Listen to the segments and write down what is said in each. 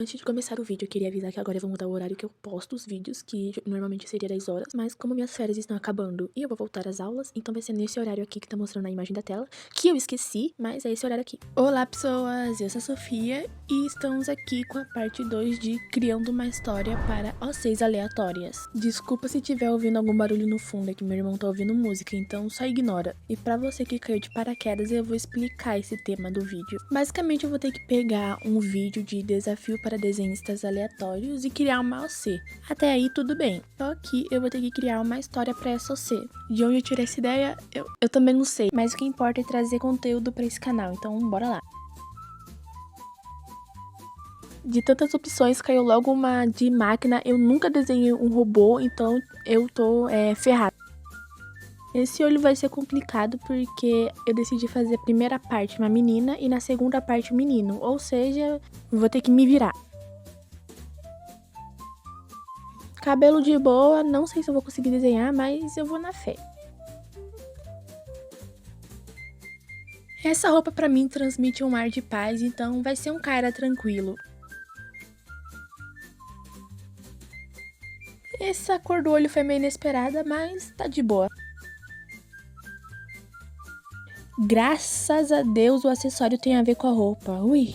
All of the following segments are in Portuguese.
Antes de começar o vídeo, eu queria avisar que agora eu vou mudar o horário que eu posto os vídeos, que normalmente seria 10 horas, mas como minhas férias estão acabando e eu vou voltar às aulas, então vai ser nesse horário aqui que tá mostrando a imagem da tela, que eu esqueci, mas é esse horário aqui. Olá, pessoas! Eu sou a Sofia e estamos aqui com a parte 2 de Criando uma História para OCs Aleatórias. Desculpa se tiver ouvindo algum barulho no fundo, é que meu irmão tá ouvindo música, então só ignora. E pra você que caiu de paraquedas, eu vou explicar esse tema do vídeo. Basicamente, eu vou ter que pegar um vídeo de desafio para desenhistas aleatórios e criar uma OC. Até aí tudo bem, só que eu vou ter que criar uma história para essa OC. De onde eu tirei essa ideia, eu também não sei, mas o que importa é trazer conteúdo para esse canal, então bora lá. De tantas opções, caiu logo uma de máquina. Eu nunca desenhei um robô, então eu tô ferrada. Esse olho vai ser complicado porque eu decidi fazer a primeira parte uma menina e na segunda parte um menino, ou seja, vou ter que me virar. Cabelo de boa, não sei se eu vou conseguir desenhar, mas eu vou na fé. Essa roupa pra mim transmite um ar de paz, então vai ser um cara tranquilo. Essa cor do olho foi meio inesperada, mas tá de boa. Graças a Deus o acessório tem a ver com a roupa. Ui!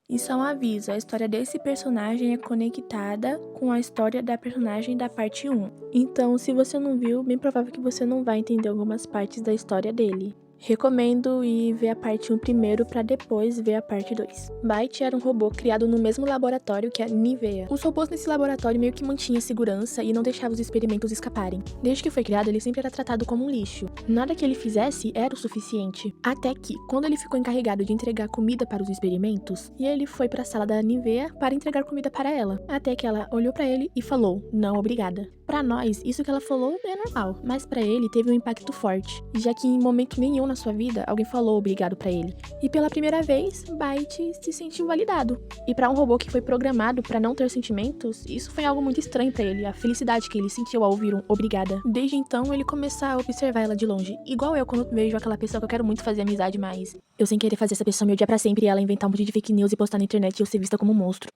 E só um aviso, a história desse personagem é conectada com a história da personagem da parte 1. Então, se você não viu, bem provável que você não vai entender algumas partes da história dele. Recomendo ir ver a parte 1 primeiro para depois ver a parte 2. Byte era um robô criado no mesmo laboratório que a Nivea. Os robôs nesse laboratório meio que mantinham segurança e não deixavam os experimentos escaparem. Desde que foi criado, ele sempre era tratado como um lixo. Nada que ele fizesse era o suficiente. Até que, quando ele ficou encarregado de entregar comida para os experimentos, e ele foi para a sala da Nivea para entregar comida para ela. Até que ela olhou para ele e falou: "Não, obrigada". Para nós, isso que ela falou é normal, mas para ele teve um impacto forte, já que em momento nenhum na sua vida alguém falou obrigado para ele. E pela primeira vez, Byte se sentiu validado. E para um robô que foi programado para não ter sentimentos, isso foi algo muito estranho para ele, a felicidade que ele sentiu ao ouvir um obrigada. Desde então, ele começou a observar ela de longe, igual eu quando vejo aquela pessoa que eu quero muito fazer amizade, mas eu sem querer fazer essa pessoa me odiar pra sempre e ela inventar um monte de fake news e postar na internet e eu ser vista como um monstro.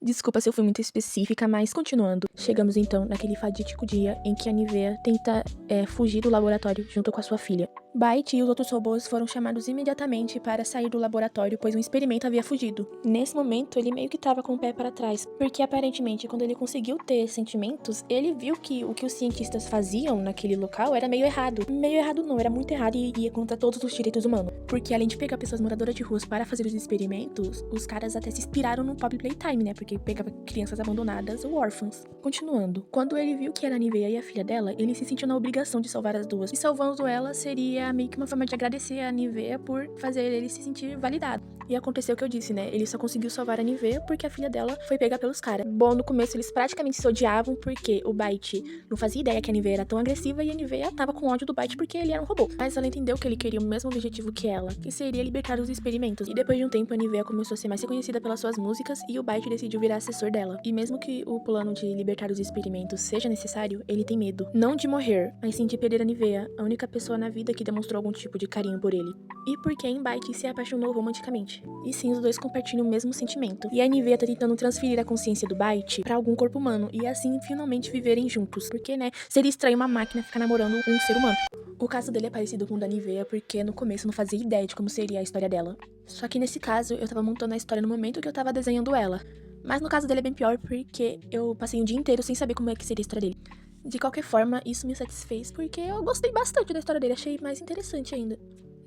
Desculpa se eu fui muito específica, mas continuando. Chegamos então naquele fatídico dia em que a Nivea tenta fugir do laboratório junto com a sua filha. Byte e os outros robôs foram chamados imediatamente para sair do laboratório, pois um experimento havia fugido. Nesse momento, ele meio que tava com o pé para trás, porque aparentemente quando ele conseguiu ter sentimentos, ele viu que o que os cientistas faziam naquele local era meio errado. Meio errado não, era muito errado e ia contra todos os direitos humanos. Porque além de pegar pessoas moradoras de ruas para fazer os experimentos, os caras até se inspiraram no Poppy Playtime, né? Porque pegava crianças abandonadas ou órfãos. Continuando, quando ele viu que era a Nivea e a filha dela, ele se sentiu na obrigação de salvar as duas. E salvando ela seria meio que uma forma de agradecer a Nivea por fazer ele se sentir validado. E aconteceu o que eu disse, né? Ele só conseguiu salvar a Nivea porque a filha dela foi pega pelos caras. Bom, no começo eles praticamente se odiavam porque o Byte não fazia ideia que a Nivea era tão agressiva e a Nivea tava com ódio do Byte porque ele era um robô. Mas ela entendeu que ele queria o mesmo objetivo que ela, que seria libertar os experimentos. E depois de um tempo, a Nivea começou a ser mais reconhecida pelas suas músicas e o Byte decidiu virar assessor dela. E mesmo que o plano de libertar os experimentos seja necessário, ele tem medo. Não de morrer, mas sim de perder a Nivea, a única pessoa na vida que demonstrou algum tipo de carinho por ele. E por quem Byte se apaixonou romanticamente. E sim, os dois compartilham o mesmo sentimento. E a Nivea tá tentando transferir a consciência do Byte pra algum corpo humano e assim finalmente viverem juntos. Porque, né, seria estranho uma máquina ficar namorando um ser humano. O caso dele é parecido com o da Nivea porque no começo eu não fazia ideia de como seria a história dela. Só que nesse caso eu tava montando a história no momento que eu tava desenhando ela. Mas no caso dele é bem pior porque eu passei um dia inteiro sem saber como é que seria a história dele. De qualquer forma, isso me satisfez porque eu gostei bastante da história dele, achei mais interessante ainda.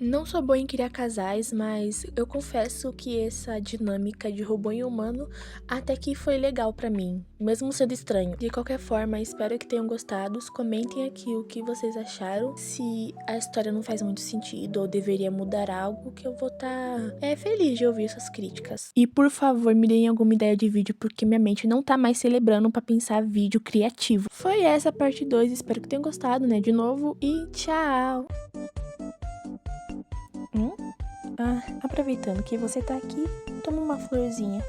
Não sou boa em criar casais, mas eu confesso que essa dinâmica de robô e humano até que foi legal pra mim, mesmo sendo estranho. De qualquer forma, espero que tenham gostado. Comentem aqui o que vocês acharam, se a história não faz muito sentido ou deveria mudar algo, que eu vou estar feliz de ouvir essas críticas. E por favor, me deem alguma ideia de vídeo, porque minha mente não tá mais celebrando pra pensar vídeo criativo. Foi essa a parte 2, espero que tenham gostado, né, de novo, e tchau! Aproveitando que você tá aqui, toma uma florzinha.